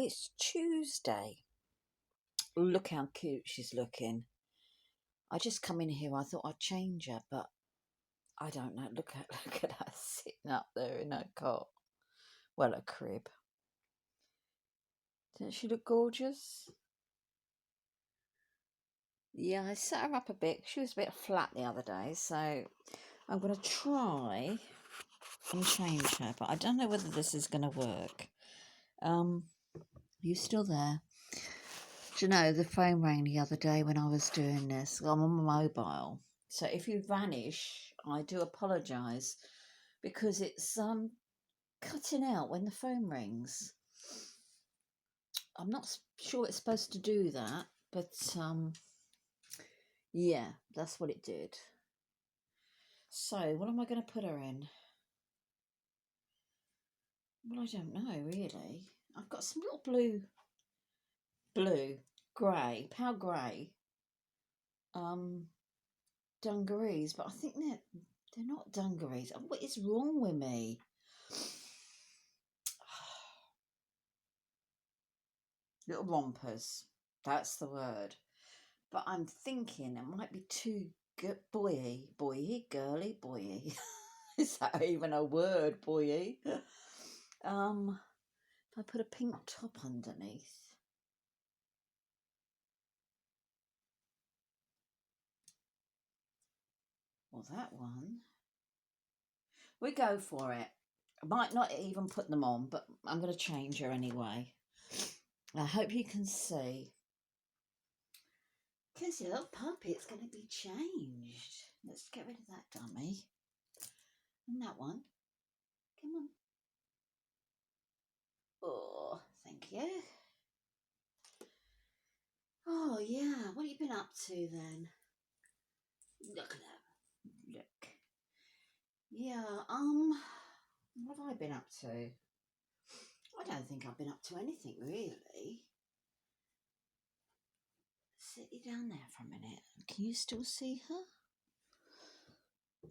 it's Tuesday. Look how cute she's looking. I just come in here, I thought I'd change her, but I don't know. Look at her sitting up there in her cot. Well, a crib. Doesn't she look gorgeous? Yeah, I set her up a bit. She was a bit flat the other day, so I'm going to try and change her, but I don't know whether this is going to work. You still there? Do you know, the phone rang the other day when I was doing this. I'm on my mobile. So if you vanish, I do apologise because it's cutting out when the phone rings. I'm not sure it's supposed to do that, but yeah, that's what it did. So what am I going to put her in? Well, I don't know really. I've got some little grey, pale grey dungarees, but I think they're not dungarees. What is wrong with me? Little rompers, that's the word. But I'm thinking it might be too boyy, girly, boyy. Is that even a word, boyy? If I put a pink top underneath. Well, that one. We go for it. I might not even put them on, but I'm going to change her anyway. I hope you can see. Because your little puppet's going to be changed. Let's get rid of that dummy. And that one. Come on. Oh, thank you. Oh, yeah. What have you been up to then? Look at that. Look. Yeah, what have I been up to? I don't think I've been up to anything, really. Sit you down there for a minute. Can you still see her?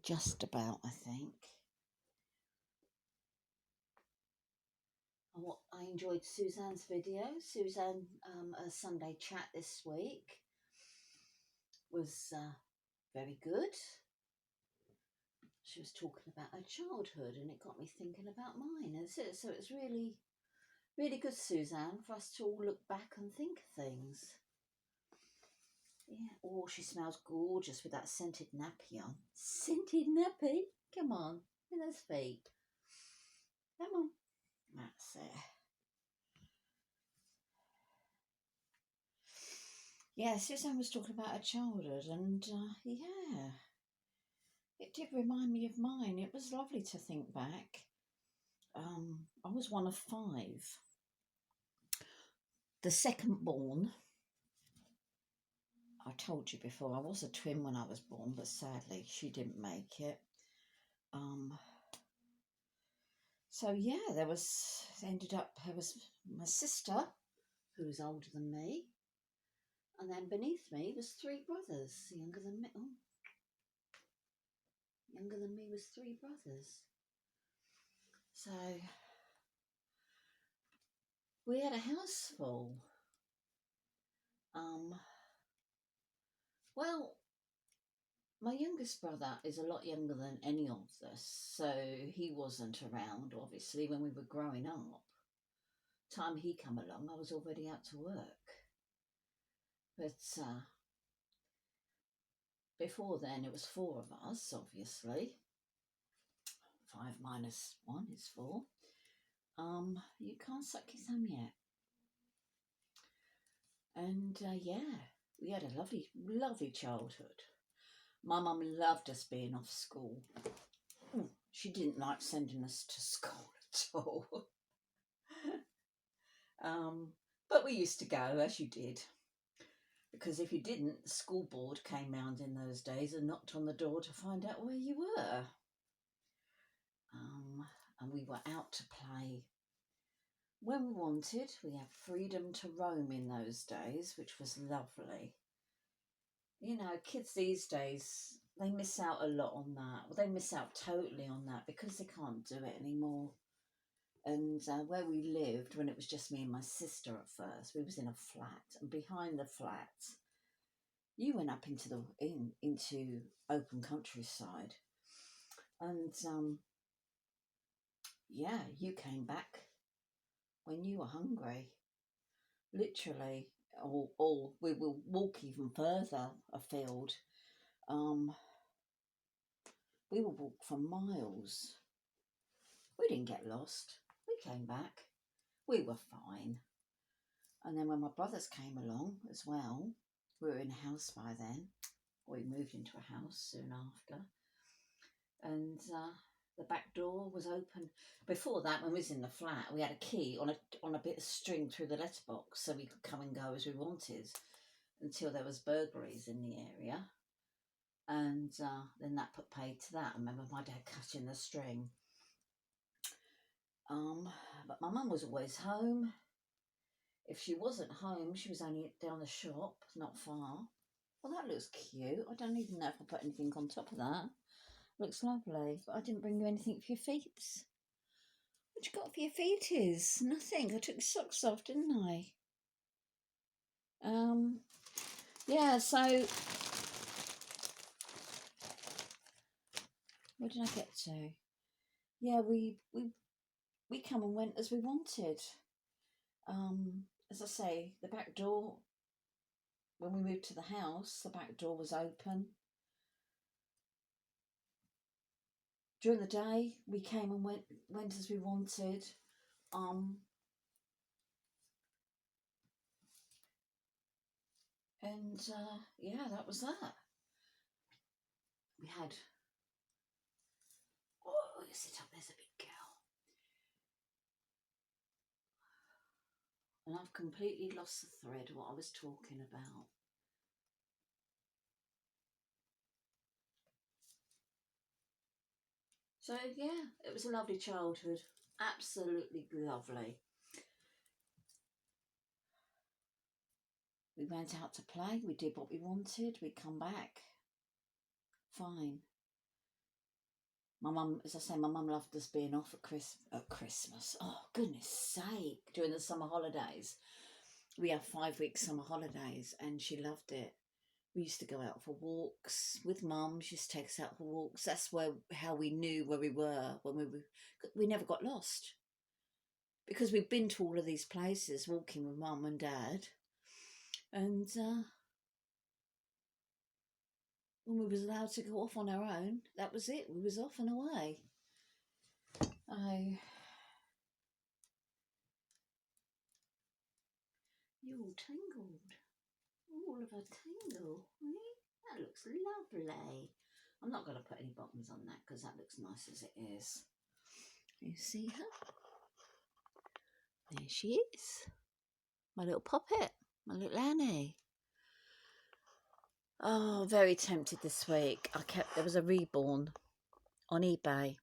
Just about, I think. I enjoyed Suzanne's video. Suzanne, a Sunday chat this week was very good. She was talking about her childhood and it got me thinking about mine. And so it's really, really good, Suzanne, for us to all look back and think of things. Yeah. Oh, she smells gorgeous with that scented nappy on. Scented nappy? Come on, with those feet. Come on. That's it. Yeah, Suzanne was talking about her childhood and yeah, it did remind me of mine. It was lovely to think back. I was one of 5. The second born. I told you before, I was a twin when I was born, but sadly she didn't make it. So yeah, there was my sister, who was older than me, and then beneath me was 3 brothers, younger than me. Oh, younger than me was 3 brothers. So we had a house full. Well, my youngest brother is a lot younger than any of us, so he wasn't around, obviously, when we were growing up. Time he come along, I was already out to work. But before then, it was 4 of us, obviously. 5 minus 1 is 4. You can't suck your thumb yet. And yeah, we had a lovely, lovely childhood. My mum loved us being off school. She didn't like sending us to school at all. But we used to go, as you did. Because if you didn't, the school board came round in those days and knocked on the door to find out where you were. And we were out to play when we wanted. We had freedom to roam in those days, which was lovely. You know, kids these days, they miss out a lot on that. Well, they miss out totally on that because they can't do it anymore. And where we lived, when it was just me and my sister at first, we was in a flat, and behind the flat, you went up into into open countryside, and yeah, you came back when you were hungry, literally. Or we will walk even further afield. We would walk for miles. We didn't get lost. We came back. We were fine. And then when my brothers came along as well, we were in a house by then. We moved into a house soon after. And the back door was open. Before that, when we was in the flat, we had a key on a bit of string through the letterbox so we could come and go as we wanted until there was burglaries in the area. And then that put paid to that. I remember my dad cutting the string. But my mum was always home. If she wasn't home, she was only down the shop, not far. Well, that looks cute. I don't even know if I put anything on top of that. Looks lovely. But I didn't bring you anything for your feet. What you got for your feeties? Nothing. I took your socks off, didn't I? Yeah, so where did I get to? Yeah, we come and went as we wanted. As I say, the back door, when we moved to the house, the back door was open. During the day, we came and went as we wanted. And yeah, that was that. We had, oh, sit up, there's a big girl. And I've completely lost the thread of what I was talking about. So yeah, it was a lovely childhood. Absolutely lovely. We went out to play, we did what we wanted, we'd come back. Fine. My mum, as I say, my mum loved us being off at Christmas. Oh, goodness sake. During the summer holidays. We have 5 weeks summer holidays and she loved it. We used to go out for walks with mum. She used to take us out for walks. That's how we knew where we were when we never got lost. Because we've been to all of these places walking with mum and dad. And when we was allowed to go off on our own, that was it. We was off and away. You're all tangled. All of a tangle. That looks lovely. I'm not going to put any bottoms on that because that looks nice as it is. You see her? There she is. My little poppet. My little Annie. Oh, very tempted this week. There was a reborn on eBay.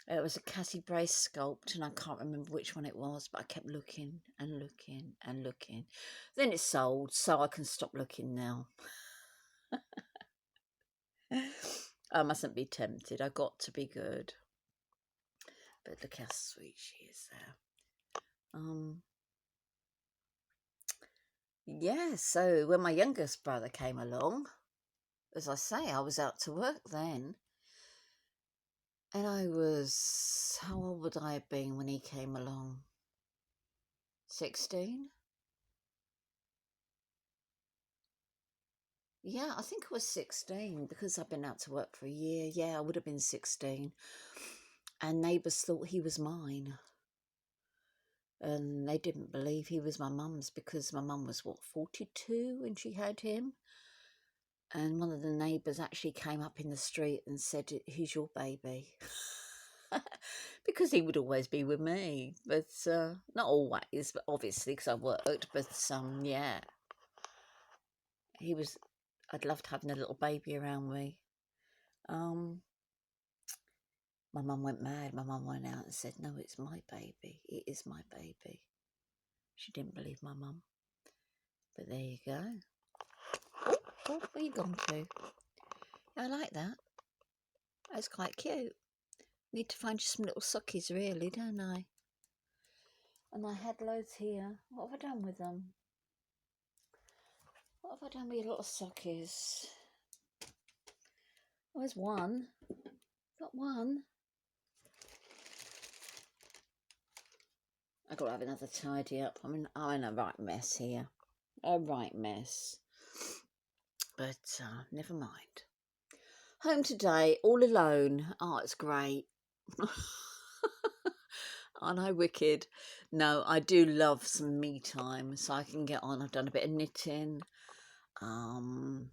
It was a Cassie Brace sculpt and I can't remember which one it was, but I kept looking and looking and looking. Then it sold, so I can stop looking now. I mustn't be tempted. I got to be good. But look how sweet she is there. Yeah, so when my youngest brother came along, as I say, I was out to work then. And how old would I have been when he came along? 16? Yeah, I think I was 16 because I've been out to work for a year. Yeah, I would have been 16. And neighbours thought he was mine. And they didn't believe he was my mum's because my mum was, 42 when she had him? And one of the neighbours actually came up in the street and said, "Who's your baby?" Because he would always be with me. But not always, but obviously because I worked. But yeah. I'd loved having a little baby around me. My mum went mad. My mum went out and said, "No, it's my baby. It is my baby." She didn't believe my mum. But there you go. Oh, where you gone to? I like that. That's quite cute. Need to find you some little sockies, really, don't I? And I had loads here. What have I done with them? What have I done with your little sockies? Oh, there's one. Got one. I've got to have another tidy up. I'm in a right mess here. A right mess. But never mind. Home today, all alone. Oh, it's great. Aren't I wicked? No, I do love some me time, so I can get on. I've done a bit of knitting. The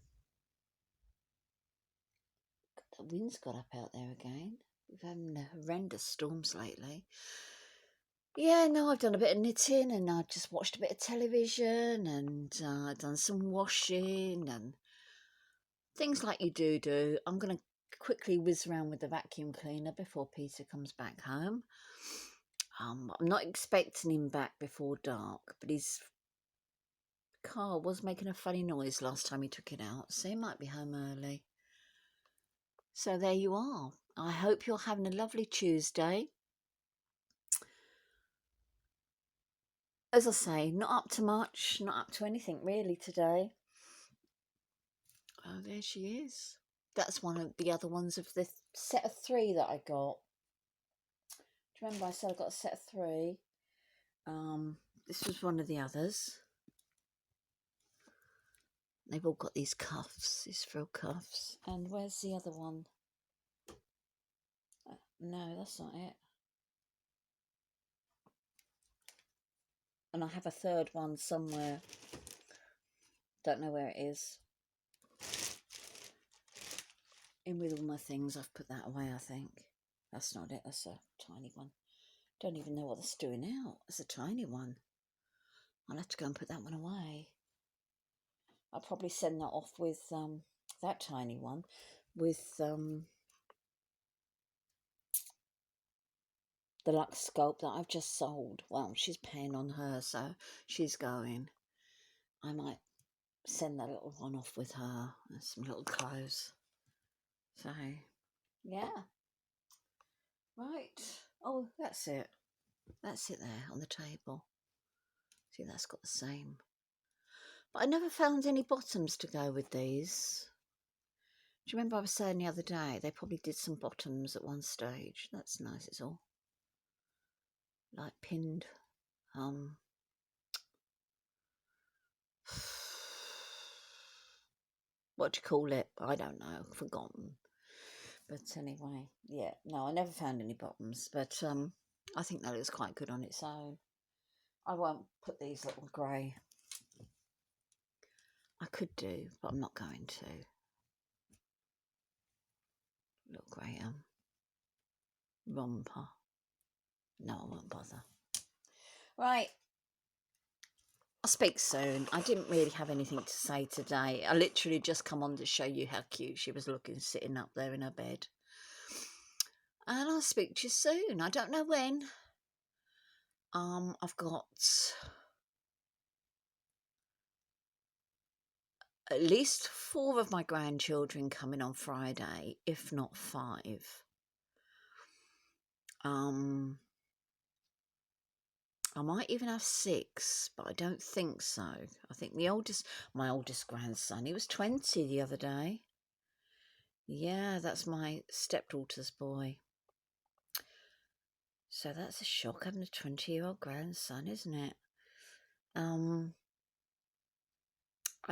wind's got up out there again. We've had horrendous storms lately. Yeah, no, I've done a bit of knitting, and I just watched a bit of television, and done some washing and things like you do. I'm going to quickly whiz around with the vacuum cleaner before Peter comes back home. I'm not expecting him back before dark, but his car was making a funny noise last time he took it out, so he might be home early. So there you are. I hope you're having a lovely Tuesday. As I say, not up to much, not up to anything really today. Oh, there she is. That's one of the other ones of the set of 3 that I got. Do you remember I said I got a set of 3? This was one of the others. They've all got these cuffs, these frill cuffs. And where's the other one? No, that's not it. And I have a third one somewhere. Don't know where it is. In with all my things, I've put that away, I think. That's not it, that's a tiny one. Don't even know what that's doing out. It's a tiny one. I'll have to go and put that one away. I'll probably send that off with that tiny one with the Luxe Sculpt that I've just sold. Well, she's paying on her, so she's going. I might send that little one off with her and some little clothes. So, yeah. Right. Oh, that's it. That's it there on the table. See, that's got the same. But I never found any bottoms to go with these. Do you remember I was saying the other day, they probably did some bottoms at one stage. That's nice, it's all like pinned. What do you call it? I don't know, I've forgotten. But anyway, yeah, no, I never found any bottoms. But I think that looks quite good on its own. I won't put these little grey. I could do, but I'm not going to. Little grey romper. No, I won't bother. Right. I'll speak soon. I didn't really have anything to say today. I literally just come on to show you how cute she was looking sitting up there in her bed. And I'll speak to you soon. I don't know when. I've got at least 4 of my grandchildren coming on Friday, if not 5. I might even have 6, but I don't think so. I think my oldest grandson, he was 20 the other day. Yeah, that's my stepdaughter's boy. So that's a shock, having a 20-year-old grandson, isn't it? I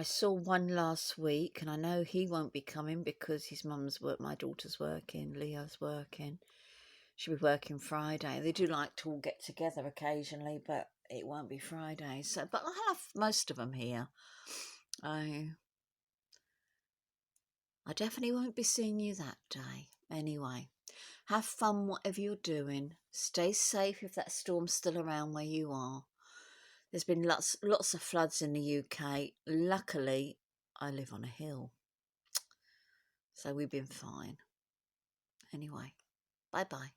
saw one last week, and I know he won't be coming because his mum's my daughter's working, Leo's working. She'll be working Friday. They do like to all get together occasionally, but it won't be Friday. So, but I'll have most of them here. I definitely won't be seeing you that day. Anyway, have fun whatever you're doing. Stay safe if that storm's still around where you are. There's been lots of floods in the UK. Luckily, I live on a hill, so we've been fine. Anyway, bye-bye.